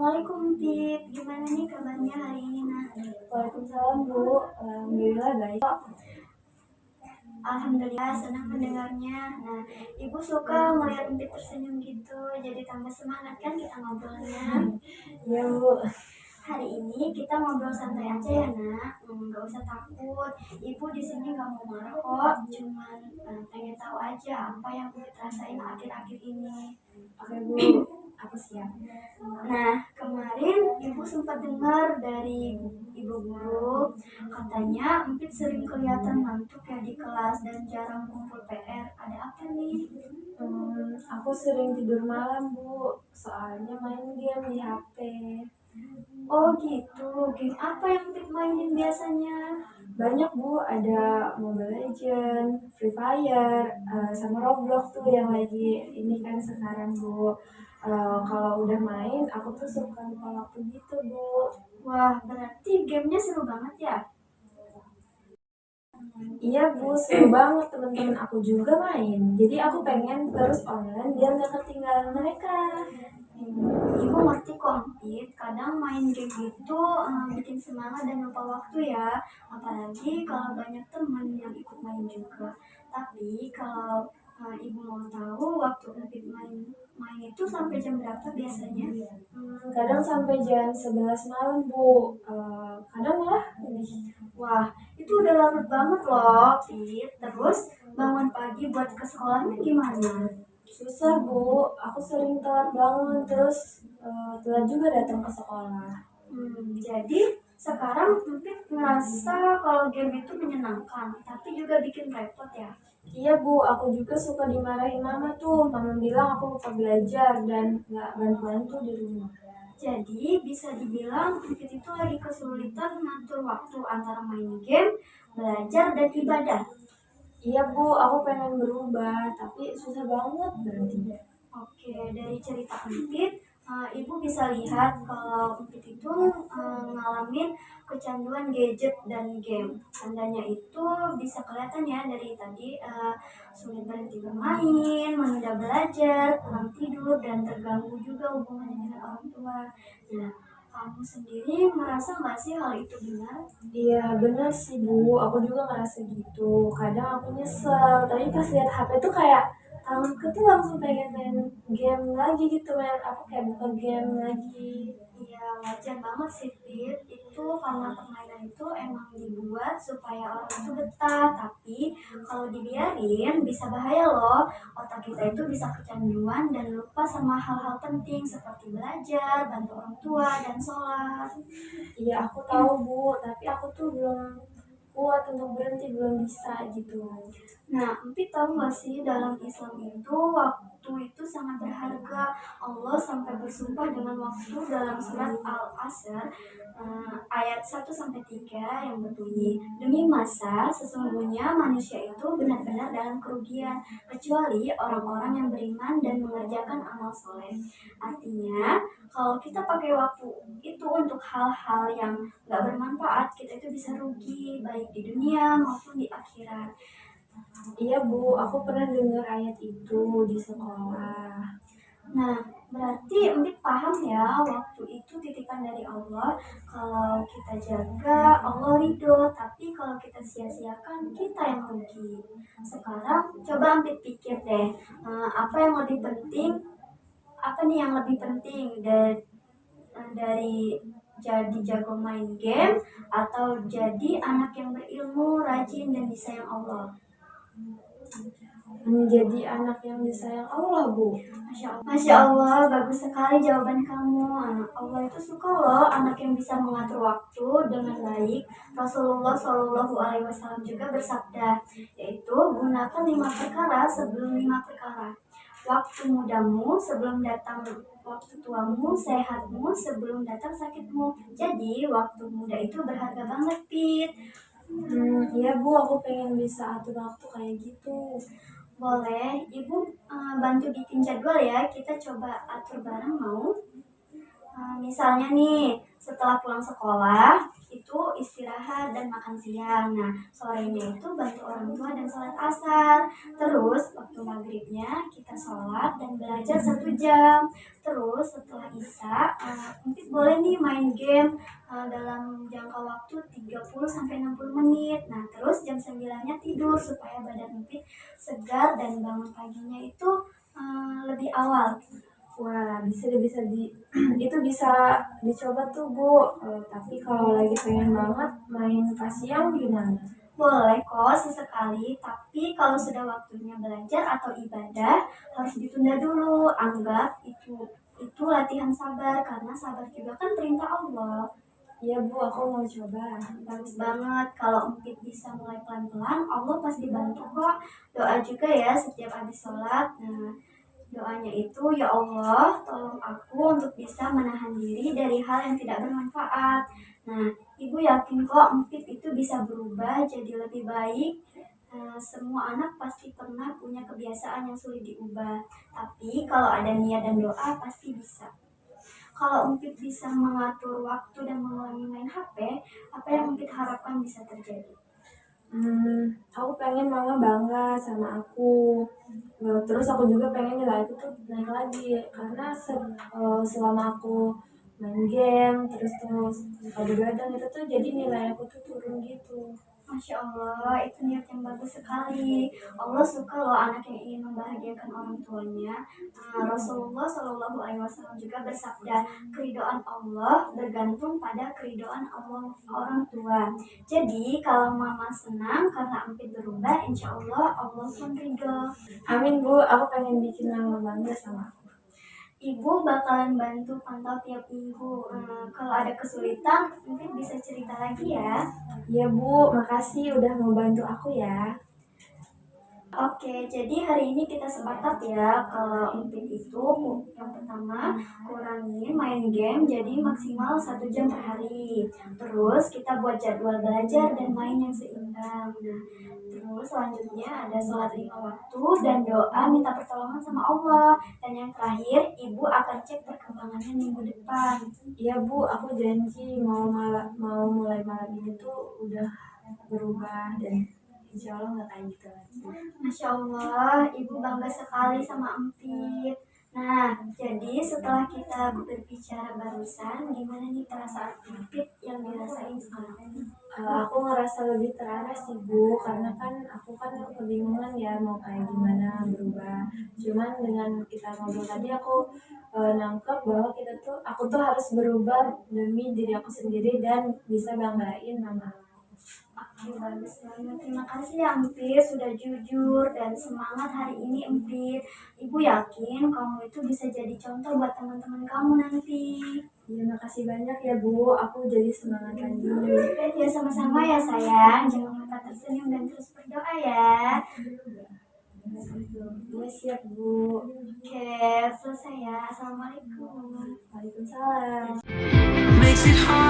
Assalamualaikum Pit, gimana nih kabarnya hari ini Nak? Waalaikumsalam Bu, alhamdulillah baik. Alhamdulillah senang mendengarnya. Nah, Ibu suka melihat Pit tersenyum gitu, jadi tambah semangat kan kita ngobrolnya. Iya Bu. Hari ini kita ngobrol santai aja ya Nak, nggak usah takut. Ibu di sini nggak mau marah kok, cuman pengen tahu aja apa yang Pit rasain akhir-akhir ini. Oke Bu, aku siap. Nah, kemarin Ibu sempat dengar dari Ibu guru, katanya Empit sering kelihatan ngantuk ya di kelas dan jarang kumpul PR. Ada apa nih? Aku sering tidur malam Bu, soalnya main game di HP. Oh gitu, game apa yang Empit mainin biasanya? Banyak Bu, ada Mobile Legends, Free Fire, sama Roblox tuh yang lagi ini kan sekarang Bu. Kalau udah main, aku tuh suka lupa waktu gitu Bu. Wah, berarti gamenya seru banget ya? Iya Bu, seru banget, teman-teman aku juga main. Jadi aku pengen terus online biar gak ketinggalan mereka. Ibu ngerti kok, Empit. Kadang main game itu bikin semangat dan lupa waktu ya. Apalagi kalau banyak teman yang ikut main juga. Tapi kalau Ibu mau tahu waktu Empit main itu sampai jam berapa biasanya? Kadang sampai jam 11 malam Bu. Kadang malah lebih. Wah, itu udah larut banget loh, Pit. Terus bangun pagi buat ke sekolahnya gimana? Susah Bu, aku sering telat bangun terus telat juga datang ke sekolah. Jadi sekarang Empit ngerasa kalau game itu menyenangkan, tapi juga bikin repot ya. Iya Bu, aku juga suka dimarahin mama tuh. Mama bilang aku lupa belajar dan gak bantu-bantu di rumah. Jadi bisa dibilang Empit itu lagi kesulitan mengatur waktu antara main game, belajar, dan ibadah. Iya Bu, aku pengen berubah, tapi susah banget berhenti. Oke, dari cerita Empit, Ibu bisa lihat kalau Empit itu ngalamin kecanduan gadget dan game. Tandanya itu bisa kelihatan ya dari tadi sulit berhenti bermain, menunda belajar, kurang tidur, dan terganggu juga hubungannya dengan orang tua. Nah, kamu sendiri merasa nggak sih hal itu benar? Iya bener sih Bu, aku juga ngerasa gitu. Kadang aku nyesel, tapi pas lihat HP tuh kayak tanganku tuh langsung pengen main game lagi gitu, main apa kayak buka game lagi. Iya, wajar banget sih, Pit. Itu karena permainan itu emang dibuat supaya orang itu betah. Tapi kalau dibiarin bisa bahaya loh. Otak kita itu bisa kecanduan dan lupa sama hal-hal penting seperti belajar, bantu orang tua, dan sholat. Iya aku tahu Bu, tapi aku tuh belum kuat untuk berhenti, belum bisa gitu. Nah, Empit tahu nggak sih dalam Islam itu waktu itu sangat berharga. Allah sampai bersumpah dengan waktu dalam surat Al-Asr ayat 1-3 yang berbunyi, demi masa sesungguhnya manusia itu benar-benar dalam kerugian kecuali orang-orang yang beriman dan mengerjakan amal soleh. Artinya, kalau kita pakai waktu itu untuk hal-hal yang nggak bermanfaat, kita itu bisa rugi baik di dunia maupun di akhirat. Iya Bu, aku pernah dengar ayat itu di sekolah. Nah, berarti Empit paham ya waktu itu titipan dari Allah. Kalau kita jaga, Allah ridho. Tapi kalau kita sia-siakan, kita yang rugi. Sekarang coba Empit pikir deh, apa yang lebih penting? Apa nih yang lebih penting dari jadi jago main game atau jadi anak yang berilmu, rajin, dan disayang Allah? Menjadi anak yang disayang Allah Bu. Masya Allah, bagus sekali jawaban kamu. Allah itu suka loh anak yang bisa mengatur waktu dengan baik. Rasulullah Shallallahu Alaihi Wasallam juga bersabda, yaitu gunakan 5 perkara sebelum 5 perkara. Waktu mudamu sebelum datang waktu tuamu, sehatmu sebelum datang sakitmu. Jadi waktu muda itu berharga banget, Pit. Iya Bu, aku pengen bisa atur waktu kayak gitu. Boleh, Ibu bantu bikin jadwal ya. Kita coba atur bareng mau? Misalnya nih, setelah pulang sekolah, itu istirahat dan makan siang. Nah, sorenya itu bantu orang tua dan sholat asar. Terus, waktu maghribnya kita sholat dan belajar 1 jam. Terus, setelah isya, mungkin boleh nih main game dalam jangka waktu 30 sampai 60 menit. Nah, terus jam 9-nya tidur supaya badan Empit segar dan bangun paginya itu lebih awal. Wah, itu bisa dicoba tuh Bu. Tapi kalau lagi pengen banget main pas siang gimana? Boleh kok sesekali, tapi kalau sudah waktunya belajar atau ibadah harus ditunda dulu. Anggap itu latihan sabar karena sabar juga kan perintah Allah. Iya Bu, aku mau coba. Bagus banget kalau Empit bisa mulai pelan-pelan, Allah pasti bantu kok. Doa juga ya setiap habis sholat. Nah, doanya itu, ya Allah, tolong aku untuk bisa menahan diri dari hal yang tidak bermanfaat. Nah, Ibu yakin kok Empit itu bisa berubah jadi lebih baik. Semua anak pasti pernah punya kebiasaan yang sulit diubah. Tapi kalau ada niat dan doa pasti bisa. Kalau Empit bisa mengatur waktu dan mengurangi main HP, apa yang Empit harapkan bisa terjadi? Aku pengen mama bangga sama aku. Terus aku juga pengen nilai aku tuh naik lagi karena selama aku main game terus suka begadang itu tuh jadi nilai aku tuh turun gitu. Masya Allah, itu niat yang bagus sekali. Allah suka loh anak yang ingin membahagiakan orang tuanya. Rasulullah Shallallahu Alaihi Wasallam juga bersabda, keridoan Allah bergantung pada keridoan Allah orang tua. Jadi kalau mama senang karena Empit berubah, insya Allah Allah pun ridho. Amin Bu, aku pengen bikin mama bangga sama aku. Ibu bakalan bantu pantau tiap minggu. Kalau ada kesulitan, mungkin bisa cerita lagi ya. Iya Bu, makasih udah mau bantu aku ya. Oke, jadi hari ini kita sepakat ya kalau Empit itu yang pertama kurangin main game jadi maksimal 1 jam per hari. Terus kita buat jadwal belajar dan main yang seimbang. Nah, terus selanjutnya ada sholat 5 waktu dan doa minta pertolongan sama Allah. Dan yang terakhir, Ibu akan cek perkembangannya minggu depan. Iya Bu, aku janji mau mulai malam ini tuh udah berubah dan insya Allah nggak kayak gitu lagi. Masya Allah, Ibu bangga sekali sama Empit. Nah, jadi setelah kita berbicara barusan, gimana nih perasaan Empit yang dirasain sekarang? Aku ngerasa lebih terarah sih Bu, karena kan aku kan kebingungan ya mau kayak gimana berubah. Cuman dengan kita ngobrol tadi aku nangkep bahwa aku tuh harus berubah demi diri aku sendiri dan bisa banggain mama aku. Oke, bagus banget. Terima kasih ya Empit sudah jujur dan semangat hari ini Empit. Ibu yakin kamu itu bisa jadi contoh buat teman-teman kamu nanti. Iya, makasih banyak ya Bu, aku jadi semangat lagi. Ya sama-sama ya sayang. Jangan lupa tersenyum dan terus berdoa ya. Iya siap Bu. Oke, selesai ya. Assalamualaikum. Waalaikumsalam. Makes it hard